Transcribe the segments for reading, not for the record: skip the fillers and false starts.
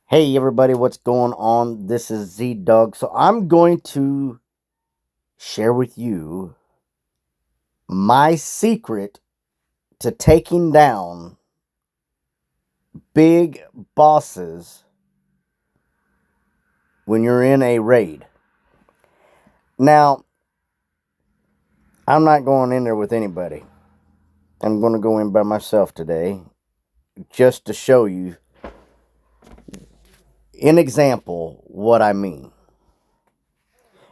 Hey everybody, what's going on? This is Z Doug. So I'm going to share with you my secret to taking down big bosses when you're in a raid. Now, I'm not going in there with anybody. I'm going to go in by myself today just to show you in example what I mean.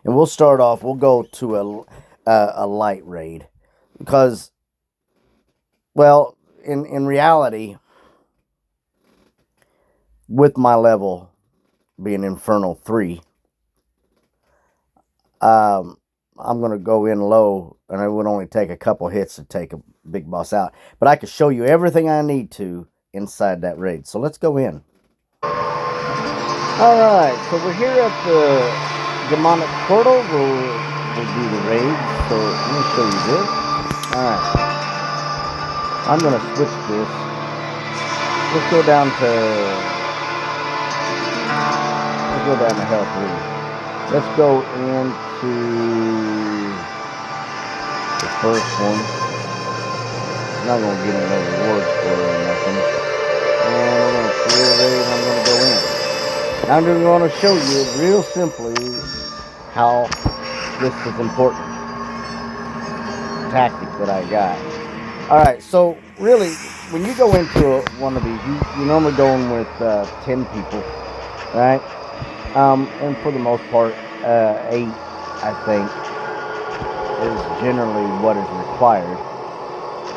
And we'll start off, we'll go to a light raid because well, in reality, with my level being Infernal 3, um, I'm going to go in low, and it would only take a couple hits to take a big boss out. But I can show you everything I need to inside that raid. So let's go in. Alright, so we're here at the demonic portal. We'll do the raid. So let me show you this. Alright, I'm going to switch this. Let's go down to... Let's go down to Hell 3. Let's go into the first one. I'm not going to get no rewards for it or nothing. And we're going to clear a raid and I'm going to go in. I'm just going to show you real simply how this is important. Tactic that I got. Alright, so really, when you go into one of these, you normally go in with 10 people, right? And for the most part, 8, I think, is generally what is required.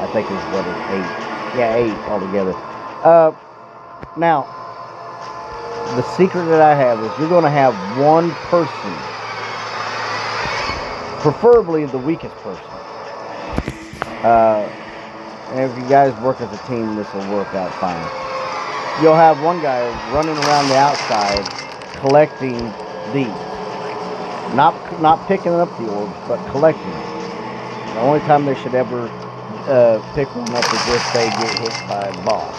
I think is what is 8. Yeah, 8 altogether. Now, the secret that I have is you're going to have one person, preferably the weakest person. And if you guys work as a team, this will work out fine. You'll have one guy running around the outside collecting these. Not picking up the orbs, but collecting them. The only time they should ever pick one up is if they get hit by a boss.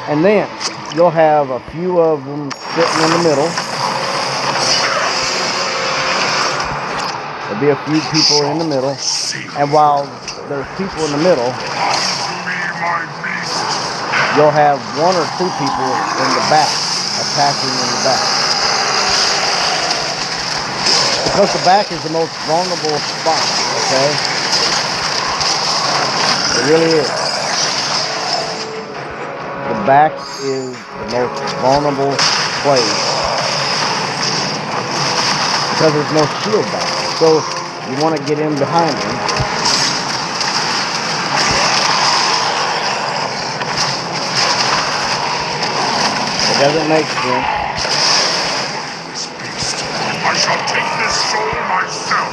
And then you'll have a few of them sitting in the middle. There'll be a few people in the middle. And while there's people in the middle, you'll have 1 or 2 people in the back, attacking in the back. Because the back is the most vulnerable spot, okay? It really is. The back is the most vulnerable place because there's no shield back there. So you want to get in behind him. It doesn't make sense. I shall take this soul myself.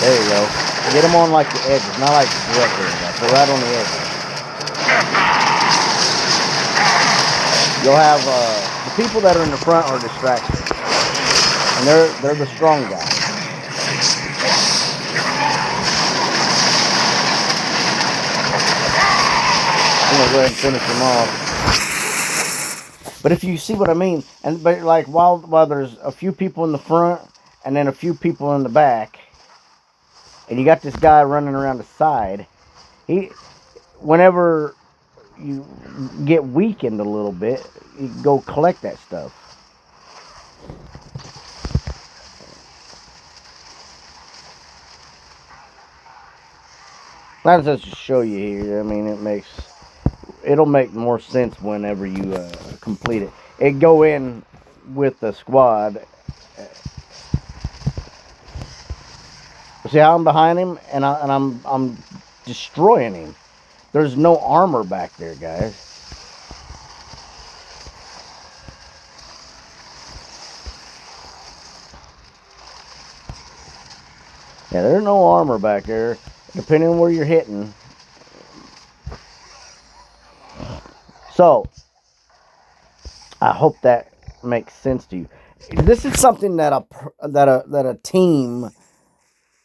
There you go. Get them on like the edges, not like directly. So right on the edges. You'll have the people that are in the front are distracted, and they're the strong guys. I'm gonna go ahead and finish them off. But if you see what I mean, but like while there's a few people in the front and then a few people in the back, and you got this guy running around the side, whenever you get weakened a little bit, you go collect that stuff. Not just to show you here. I mean, it'll make more sense whenever you complete it. It go in with the squad. See how I'm behind him, and I'm destroying him. There's no armor back there, guys. Yeah, there's no armor back there, depending on where you're hitting. So, I hope that makes sense to you. This is something that a team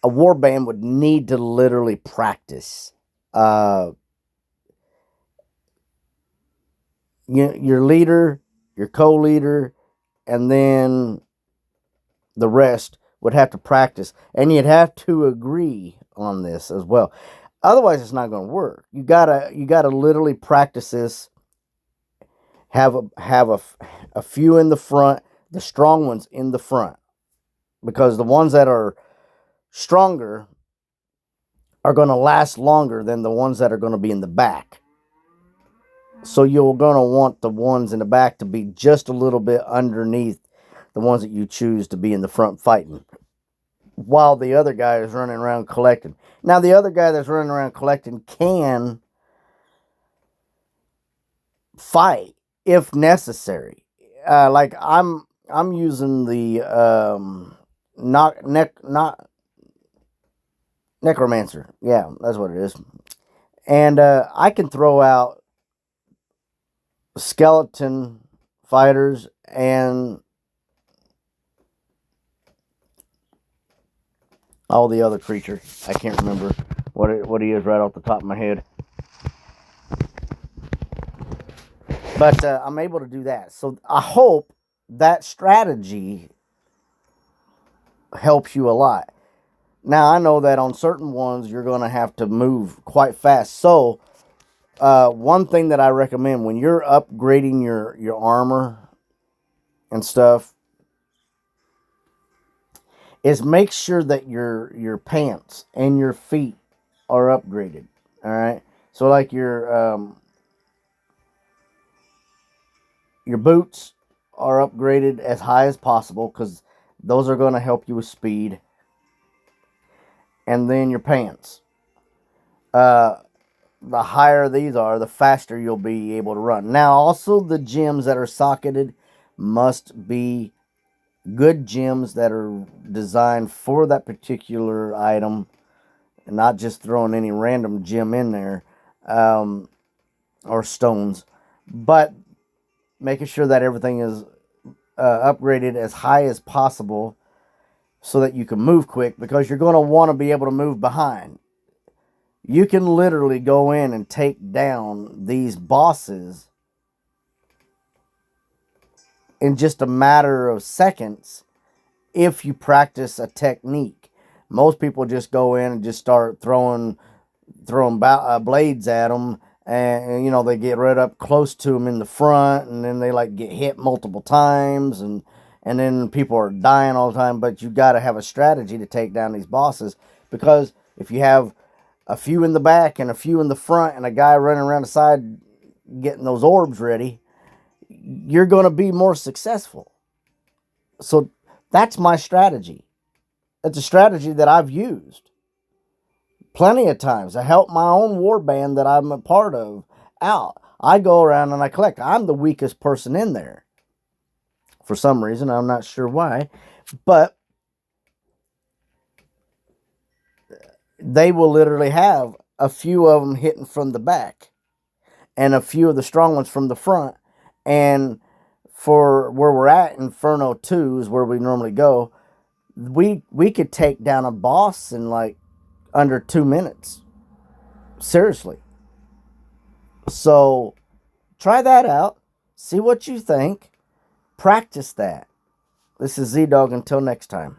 a war band would need to literally practice. Uh, your leader, your co-leader, and then the rest would have to practice, and you'd have to agree on this as well. Otherwise, it's not going to work. You gotta literally practice this. Have a few in the front, the strong ones in the front, because the ones that are stronger are going to last longer than the ones that are going to be in the back. So you're going to want the ones in the back to be just a little bit underneath the ones that you choose to be in the front fighting, while the other guy is running around collecting. Now, the other guy that's running around collecting can fight if necessary. Like I'm using the not necromancer. Yeah, that's what it is. And I can throw out skeleton fighters and all the other creatures. I can't remember what he is right off the top of my head. But I'm able to do that. So I hope that strategy helps you a lot. Now, I know that on certain ones, you're going to have to move quite fast. So, one thing that I recommend when you're upgrading your armor and stuff is make sure that your pants and your feet are upgraded. All right. So, like your boots are upgraded as high as possible, because those are going to help you with speed. And then your pants. The higher these are, the faster you'll be able to run. Now, also the gems that are socketed must be good gems that are designed for that particular item, and not just throwing any random gem in there, or stones, but making sure that everything is upgraded as high as possible so that you can move quick, because you're going to want to be able to move behind. You can literally go in and take down these bosses in just a matter of seconds if you practice a technique. Most people just go in and just start throwing blades at them, and they get right up close to them in the front, and then they like get hit multiple times, and then people are dying all the time. But you got to have a strategy to take down these bosses, because if you have a few in the back and a few in the front and a guy running around the side getting those orbs ready, you're going to be more successful. So that's my strategy. It's a strategy that I've used plenty of times to help my own war band that I'm a part of out. I go around and I collect. I'm the weakest person in there for some reason. I'm not sure why, but they will literally have a few of them hitting from the back and a few of the strong ones from the front. And for where we're at, Inferno 2 is where we normally go. We could take down a boss in like under 2 minutes. Seriously. So try that out. See what you think. Practice that. This is Z-Dog. Until next time.